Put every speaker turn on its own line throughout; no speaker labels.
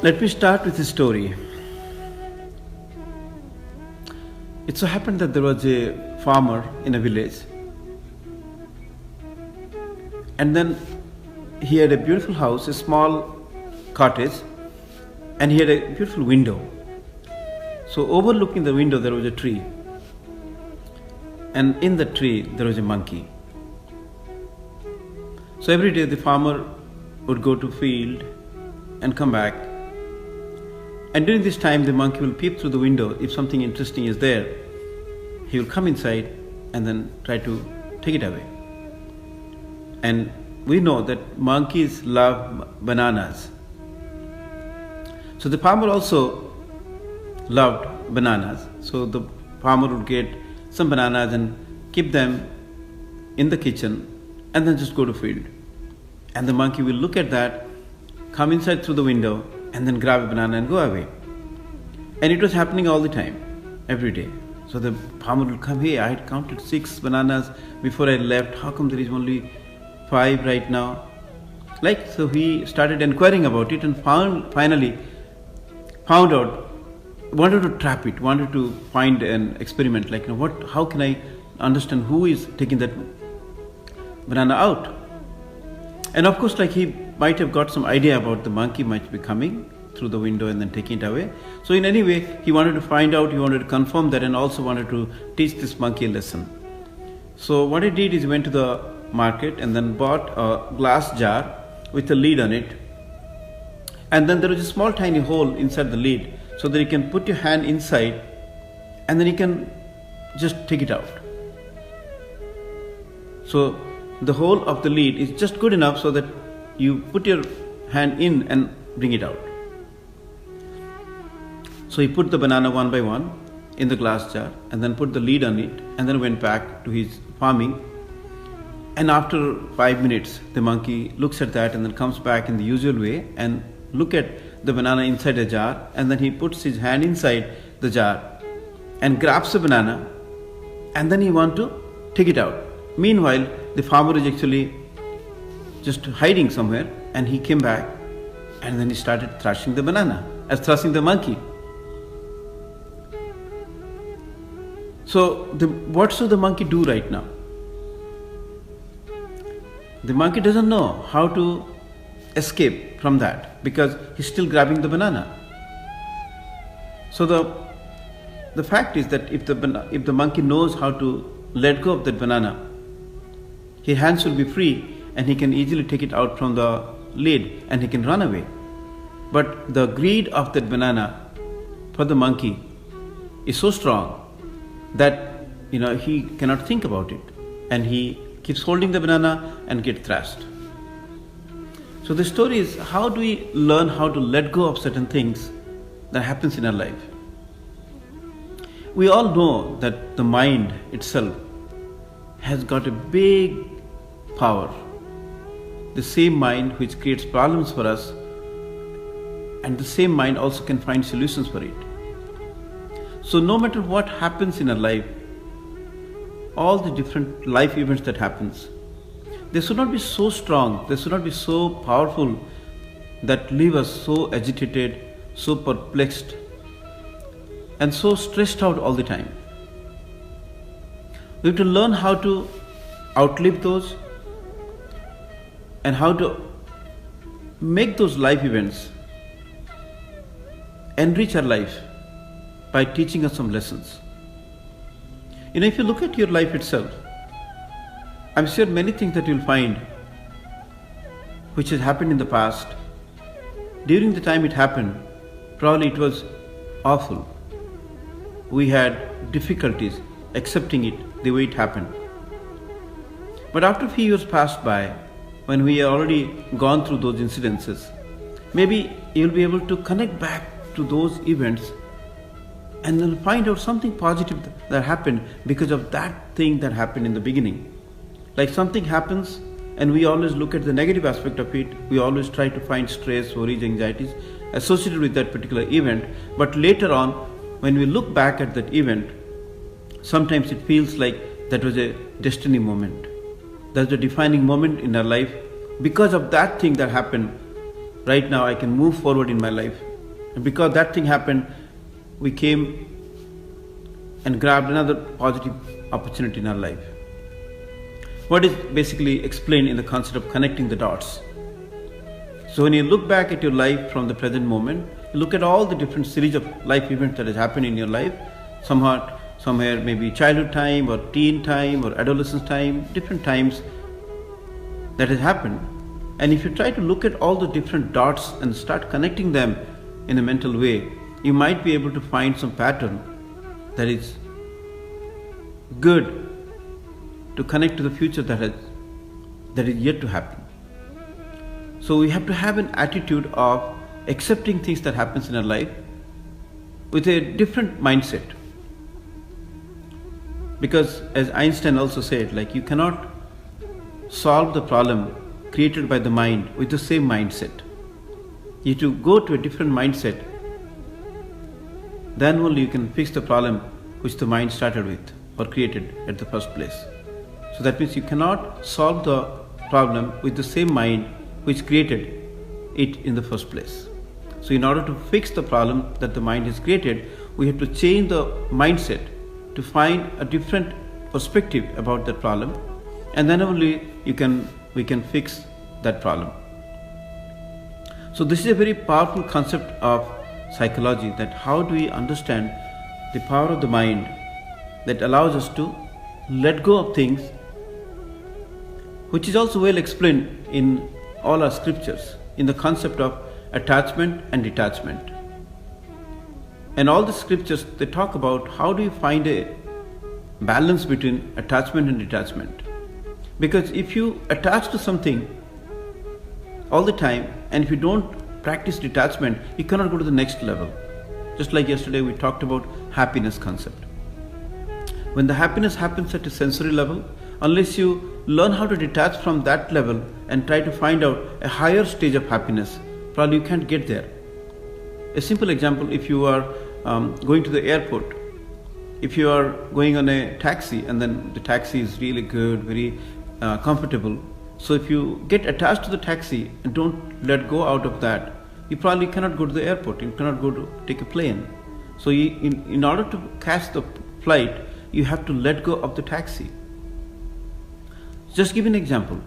Let me start with a story. It so happened that there was a farmer in a village, and then he had a beautiful house, a small cottage, and he had a beautiful window. So overlooking the window there was a tree, and in the tree there was a monkey. So every day the farmer would go to field and come back, and during this time the monkey will peep through the window. If something interesting is there, he will come inside and then try to take it away. And we know that monkeys love bananas. So the farmer also loved bananas. So the farmer would get some bananas and keep them in the kitchen and then just go to field. And the monkey will look at that, come inside through the window and then grab a banana and go away. And it was happening all the time, every day. So the farmer would come, hey, I had counted 6 bananas before I left. How come there is only 5 right now? So he started inquiring about it and finally found out, wanted to trap it, wanted to find an experiment, how can I understand who is taking that banana out? And of course, he might have got some idea about the monkey might be coming through the window and then taking it away. So in any way, he wanted to find out, he wanted to confirm that, and also wanted to teach this monkey a lesson. So what he did is he went to the market and then bought a glass jar with a lid on it. And then there was a small tiny hole inside the lid so that you can put your hand inside and then you can just take it out. So the hole of the lid is just good enough so that you put your hand in and bring it out. So he put the banana one by one in the glass jar and then put the lid on it and then went back to his farming. And after 5 minutes, the monkey looks at that and then comes back in the usual way and look at the banana inside the jar, and then he puts his hand inside the jar and grabs the banana and then he wants to take it out. Meanwhile, the farmer is actually just hiding somewhere, and he came back and then he started thrashing the monkey. So what should the monkey do right now? The monkey doesn't know how to escape from that because he's still grabbing the banana. So the fact is that if the monkey knows how to let go of that banana, his hands will be free and he can easily take it out from the lid and he can run away. But the greed of that banana for the monkey is so strong that he cannot think about it, and he keeps holding the banana and gets thrashed. So the story is, how do we learn how to let go of certain things that happens in our life? We all know that the mind itself has got a big power. The same mind which creates problems for us, and the same mind also can find solutions for it. So no matter what happens in our life, all the different life events that happens, they should not be so strong, they should not be so powerful that leave us so agitated, so perplexed, and so stressed out all the time. We have to learn how to outlive those and how to make those life events enrich our life by teaching us some lessons. If you look at your life itself, I'm sure many things that you'll find which has happened in the past, during the time it happened, probably it was awful. We had difficulties accepting it the way it happened. But after a few years passed by, when we are already gone through those incidences, maybe you'll be able to connect back to those events and then find out something positive that happened because of that thing that happened in the beginning. Like something happens and we always look at the negative aspect of it, we always try to find stress, worries, anxieties associated with that particular event. But later on, when we look back at that event, sometimes it feels like that was a destiny moment. That's a defining moment in our life. Because of that thing that happened, right now I can move forward in my life And because that thing happened, we came and grabbed another positive opportunity in our life. What is basically explained in the concept of connecting the dots. So when you look back at your life from the present moment, you look at all the different series of life events that has happened in your life, somewhere maybe childhood time or teen time or adolescence time, different times that has happened. And if you try to look at all the different dots and start connecting them in a mental way, you might be able to find some pattern that is good to connect to the future that is yet to happen. So we have to have an attitude of accepting things that happens in our life with a different mindset. Because as Einstein also said, like, you cannot solve the problem created by the mind with the same mindset. You have to go to a different mindset, then only you can fix the problem which the mind started with or created at the first place. So that means you cannot solve the problem with the same mind which created it in the first place. So in order to fix the problem that the mind has created, we have to change the mindset to find a different perspective about that problem, and then only we can fix that problem. So this is a very powerful concept of psychology, that how do we understand the power of the mind that allows us to let go of things, which is also well explained in all our scriptures in the concept of attachment and detachment. And all the scriptures, they talk about how do you find a balance between attachment and detachment. Because if you attach to something all the time, and if you don't practice detachment, you cannot go to the next level. Just like yesterday we talked about happiness concept. When the happiness happens at a sensory level, unless you learn how to detach from that level and try to find out a higher stage of happiness, probably you can't get there. A simple example, if you are going to the airport, if you are going on a taxi and then the taxi is really good, very comfortable, so if you get attached to the taxi and don't let go out of that, you probably cannot go to the airport, you cannot go to take a plane. So in order to catch the flight, you have to let go of the taxi. Just give an example.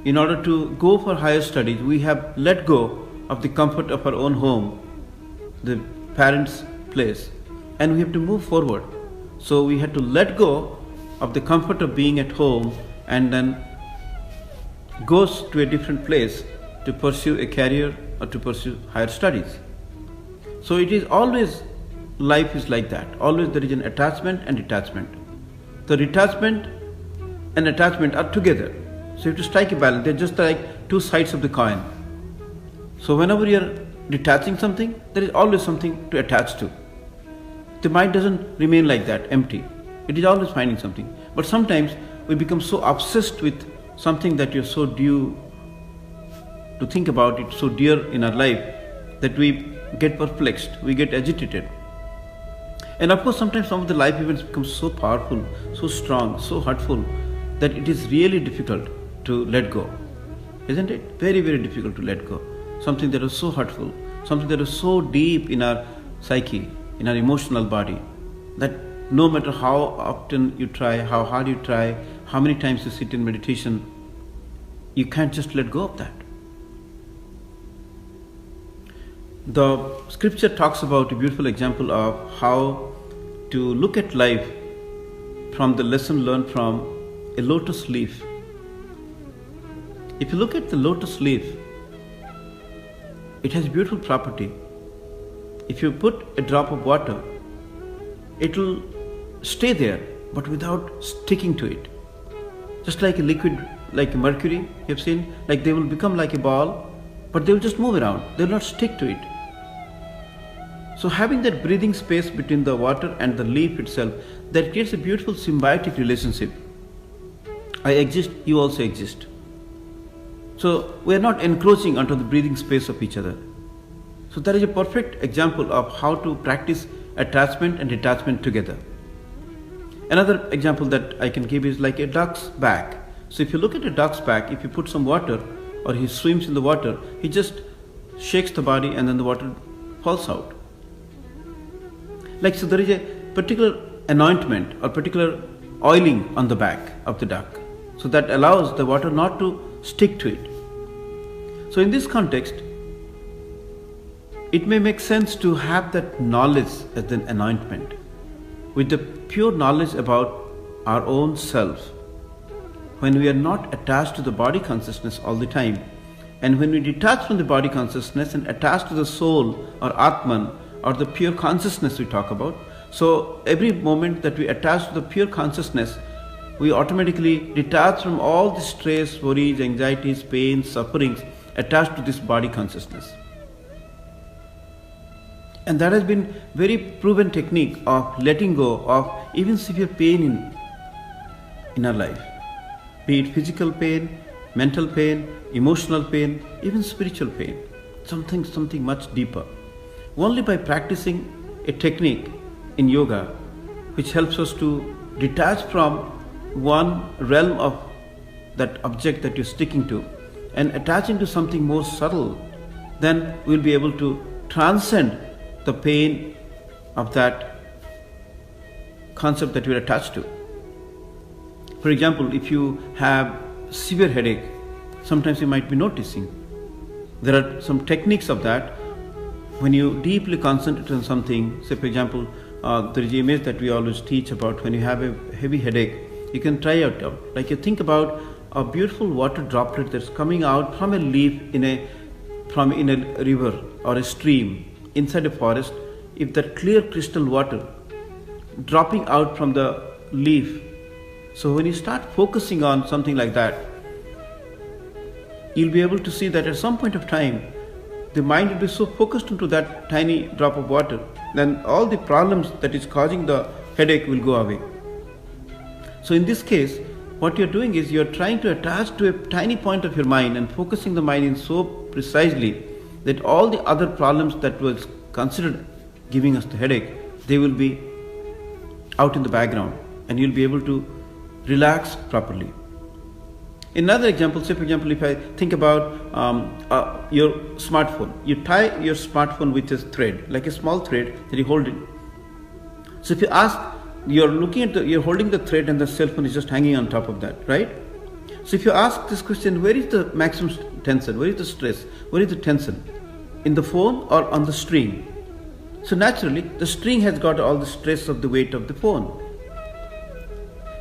In order to go for higher studies, we have let go of the comfort of our own home, the parents' place, and we have to move forward. So we had to let go of the comfort of being at home and then go to a different place to pursue a career or to pursue higher studies. So it is always, life is like that. Always there is an attachment and detachment. The detachment and attachment are together. So you have to strike a balance. They're just like two sides of the coin. So whenever you're detaching something, there is always something to attach to. The mind doesn't remain like that, empty. It is always finding something. But sometimes we become so obsessed with something that you're so due to think about it, so dear in our life, that we get perplexed, we get agitated. And of course, sometimes some of the life events become so powerful, so strong, so hurtful, that it is really difficult to let go. Isn't it? Very, very difficult to let go. Something that was so hurtful, something that was so deep in our psyche, in our emotional body, that no matter how often you try, how hard you try, how many times you sit in meditation, you can't just let go of that. The scripture talks about a beautiful example of how to look at life from the lesson learned from a lotus leaf. If you look at the lotus leaf, it has beautiful property. If you put a drop of water, it will stay there, but without sticking to it. Just like a liquid, like mercury, you have seen, like they will become like a ball, but they will just move around. They will not stick to it. So having that breathing space between the water and the leaf itself, that creates a beautiful symbiotic relationship. I exist, you also exist. So we are not encroaching onto the breathing space of each other. So that is a perfect example of how to practice attachment and detachment together. Another example that I can give is like a duck's back. So if you look at a duck's back, if you put some water or he swims in the water, he just shakes the body and then the water falls out. Like, so there is a particular anointment or particular oiling on the back of the duck. So that allows the water not to stick to it. So in this context, it may make sense to have that knowledge as an anointment. With the pure knowledge about our own self, when we are not attached to the body consciousness all the time, and when we detach from the body consciousness and attach to the soul or Atman or the pure consciousness we talk about, so every moment that we attach to the pure consciousness, we automatically detach from all the stress, worries, anxieties, pains, sufferings attached to this body consciousness. And that has been very proven technique of letting go of even severe pain in our life. Be it physical pain, mental pain, emotional pain, even spiritual pain. Something much deeper. Only by practicing a technique in yoga which helps us to detach from one realm of that object that you're sticking to and attaching to something more subtle, then we'll be able to transcend the pain of that concept that you're attached to. For example, if you have severe headache, sometimes you might be noticing. There are some techniques of that. When you deeply concentrate on something, say for example, there is an image that we always teach about when you have a heavy headache, you can try out. Like you think about a beautiful water droplet that's coming out from a leaf in a river or a stream inside a forest. If that clear crystal water dropping out from the leaf, so when you start focusing on something like that, you'll be able to see that at some point of time, the mind will be so focused into that tiny drop of water, then all the problems that is causing the headache will go away. So in this case, what you're doing is you're trying to attach to a tiny point of your mind and focusing the mind in so precisely that all the other problems that was considered giving us the headache, they will be out in the background and you'll be able to relax properly. Another example, say for example, if I think about your smartphone, you tie your smartphone with a thread, like a small thread that you hold it. So if you ask, you're holding the thread and the cell phone is just hanging on top of that, right? So if you ask this question, where is the maximum tension? Where is the stress? Where is the tension? In the phone or on the string? So naturally, the string has got all the stress of the weight of the phone.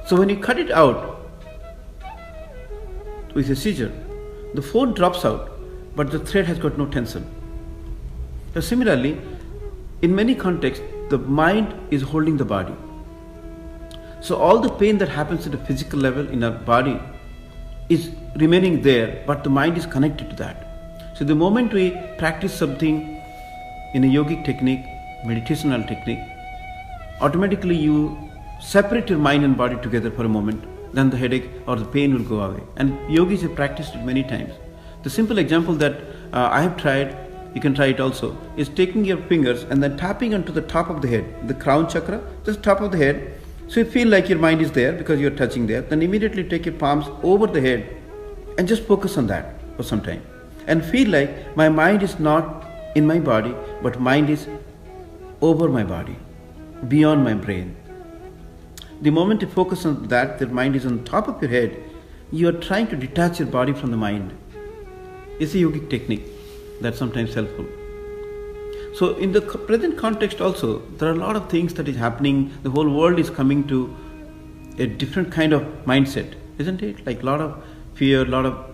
So when you cut it out with a scissor, the phone drops out, but the thread has got no tension. So similarly, in many contexts, the mind is holding the body. So all the pain that happens at a physical level in our body is remaining there, but the mind is connected to that. So the moment we practice something in a yogic technique, meditational technique, automatically you separate your mind and body together for a moment, then the headache or the pain will go away. And yogis have practiced it many times. The simple example that I have tried, you can try it also, is taking your fingers and then tapping onto the top of the head, the crown chakra, just top of the head. So you feel like your mind is there because you're touching there. Then immediately take your palms over the head and just focus on that for some time. And feel like my mind is not in my body, but mind is over my body, beyond my brain. The moment you focus on that, the mind is on top of your head, you are trying to detach your body from the mind. It's a yogic technique that's sometimes helpful. So in the present context also, there are a lot of things that is happening. The whole world is coming to a different kind of mindset, isn't it? Like a lot of fear, a lot of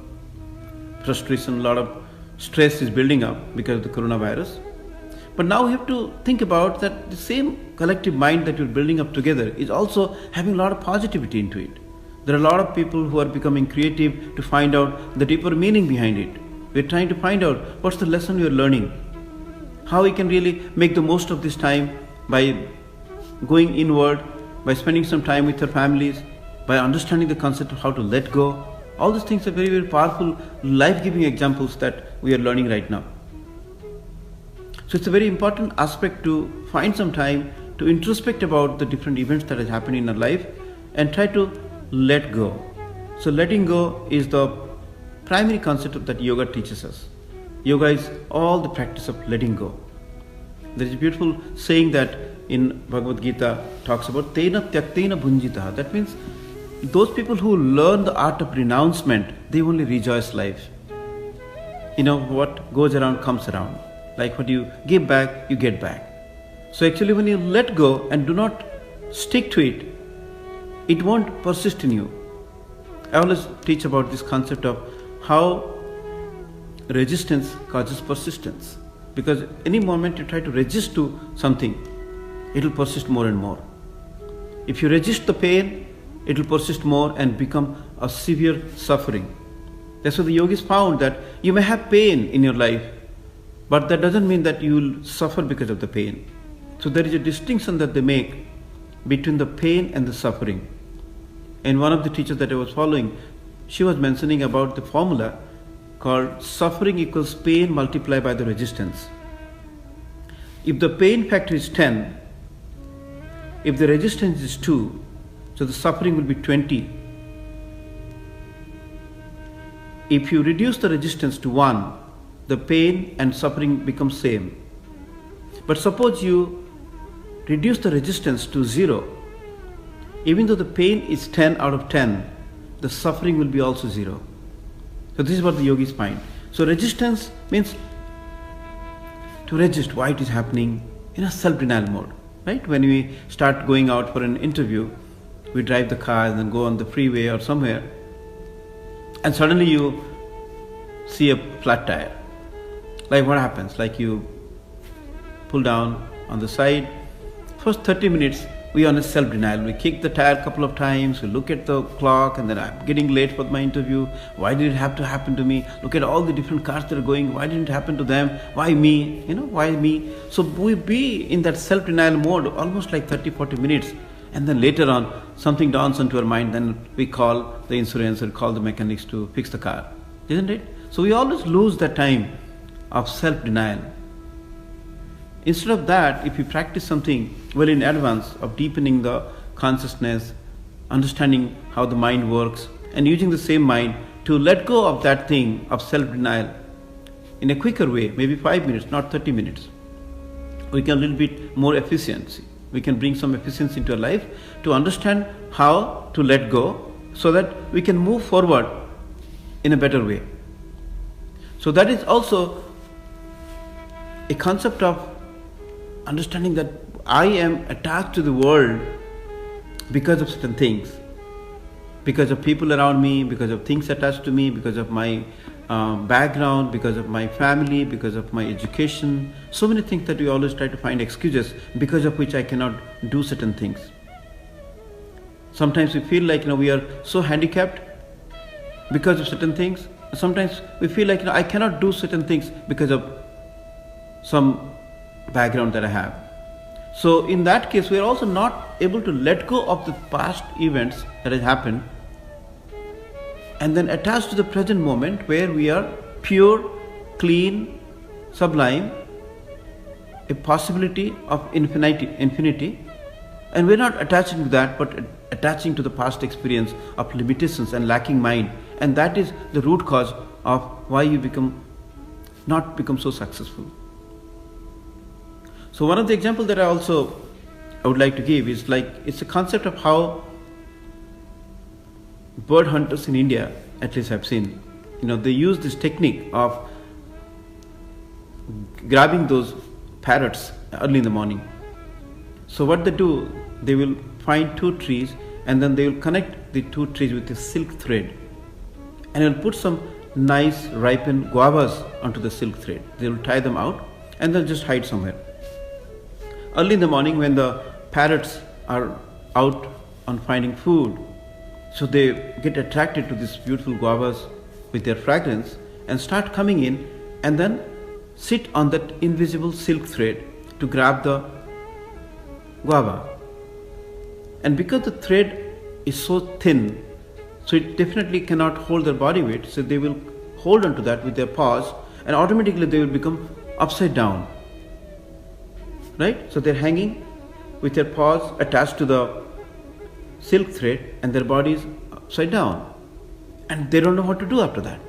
frustration, a lot of stress is building up because of the coronavirus. But now we have to think about that the same collective mind that you're building up together is also having a lot of positivity into it. There are a lot of people who are becoming creative to find out the deeper meaning behind it. We're trying to find out what's the lesson we're learning, how we can really make the most of this time by going inward, by spending some time with our families, by understanding the concept of how to let go. All these things are very, very powerful, life-giving examples that we are learning right now. So it's a very important aspect to find some time to introspect about the different events that has happened in our life and try to let go. So letting go is the primary concept that yoga teaches us. Yoga is all the practice of letting go. There is a beautiful saying that in Bhagavad Gita talks about Tena Tyaktena Bhunjitaha. That means those people who learn the art of renouncement, they only rejoice life. What goes around comes around. Like what you give back, you get back. So actually when you let go and do not stick to it, it won't persist in you. I always teach about this concept of how resistance causes persistence. Because any moment you try to resist to something, it will persist more and more. If you resist the pain, it will persist more and become a severe suffering. That's why the yogis found that you may have pain in your life, but that doesn't mean that you will suffer because of the pain. So there is a distinction that they make between the pain and the suffering. And one of the teachers that I was following, she was mentioning about the formula called suffering equals pain multiplied by the resistance. If the pain factor is 10, if the resistance is 2, so the suffering will be 20. If you reduce the resistance to 1, the pain and suffering become same. But suppose you reduce the resistance to 0, even though the pain is 10 out of 10, the suffering will be also 0. So this is what the yogis find. So resistance means to resist why it is happening in a self-denial mode. Right? When we start going out for an interview, we drive the car and then go on the freeway or somewhere, and suddenly you see a flat tire. Like what happens? Like you pull down on the side. First 30 minutes, we are on a self-denial. We kick the tire a couple of times, we look at the clock, and then I'm getting late for my interview. Why did it have to happen to me? Look at all the different cars that are going. Why didn't it happen to them? Why me? Why me? So we be in that self-denial mode almost like 30-40 minutes. And then later on, something dawns onto our mind, then we call the insurance or call the mechanics to fix the car. Isn't it? So we always lose that time of self-denial. Instead of that, if you practice something well in advance of deepening the consciousness, understanding how the mind works, and using the same mind to let go of that thing of self-denial in a quicker way, maybe 5 minutes, not 30 minutes, we can a little bit more efficiency. We can bring some efficiency into our life to understand how to let go so that we can move forward in a better way. So that is also a concept of understanding that I am attached to the world because of certain things, because of people around me, because of things attached to me, because of my background, because of my family, because of my education. So many things that we always try to find excuses because of which I cannot do certain things. Sometimes we feel like we are so handicapped because of certain things. Sometimes we feel like I cannot do certain things because of some background that I have. So in that case, we are also not able to let go of the past events that have happened and then attach to the present moment where we are pure, clean, sublime, a possibility of infinity, and we're not attaching to that but attaching to the past experience of limitations and lacking mind, and that is the root cause of why you not become so successful. So one of the examples that I would like to give is it's a concept of how bird hunters in India, at least I've seen, they use this technique of grabbing those parrots early in the morning. So what they do, they will find 2 trees and then they will connect the 2 trees with a silk thread, and they'll put some nice ripened guavas onto the silk thread. They will tie them out and they'll just hide somewhere. Early in the morning when the parrots are out on finding food, so they get attracted to these beautiful guavas with their fragrance and start coming in and then sit on that invisible silk thread to grab the guava. And because the thread is so thin, so it definitely cannot hold their body weight, so they will hold onto that with their paws and automatically they will become upside down. Right? So they're hanging with their paws attached to the silk thread and their body is upside down. And they don't know what to do after that.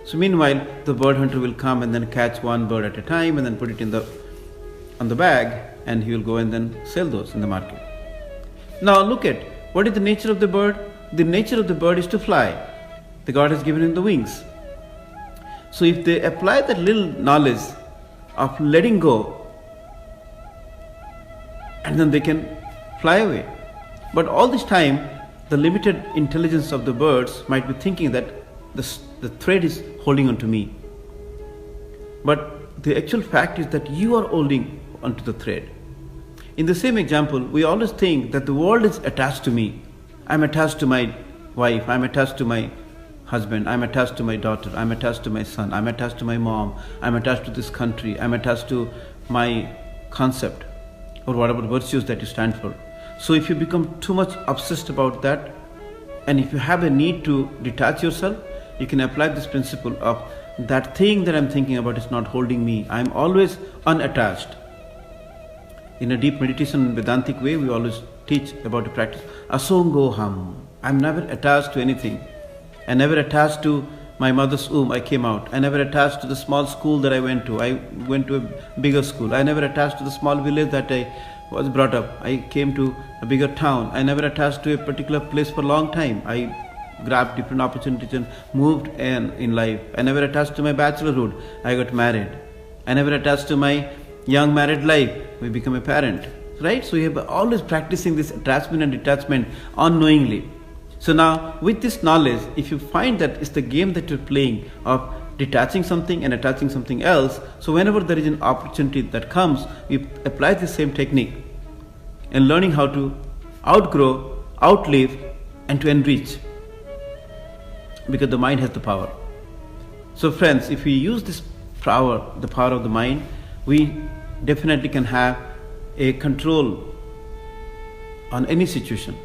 So meanwhile, the bird hunter will come and then catch one bird at a time and then put it in the on the bag, and he will go and then sell those in the market. Now look at, what is the nature of the bird? The nature of the bird is to fly. The God has given him the wings. So if they apply that little knowledge of letting go, and then they can fly away. But all this time, the limited intelligence of the birds might be thinking that the thread is holding on to me. But the actual fact is that you are holding onto the thread. In the same example, we always think that the world is attached to me. I'm attached to my wife, I'm attached to my husband, I'm attached to my daughter, I'm attached to my son, I'm attached to my mom, I'm attached to this country, I'm attached to my concept or whatever virtues that you stand for. So if you become too much obsessed about that, and if you have a need to detach yourself, you can apply this principle of that thing that I'm thinking about is not holding me. I'm always unattached. In a deep meditation Vedantic way, we always teach about the practice Asangoham. I'm never attached to anything. I never attached to my mother's womb I came out. I never attached to the small school that I went to. I went to a bigger school. I never attached to the small village that I was brought up. I came to a bigger town. I never attached to a particular place for a long time. I grabbed different opportunities and moved in life. I never attached to my bachelorhood. I got married. I never attached to my young married life. We become a parent. Right? So you have always practicing this attachment and detachment unknowingly. So now with this knowledge, if you find that it's the game that you're playing of detaching something and attaching something else, so whenever there is an opportunity that comes, we apply the same technique and learning how to outgrow, outlive, and to enrich, because the mind has the power. So friends, if we use this power, the power of the mind, we definitely can have a control on any situation.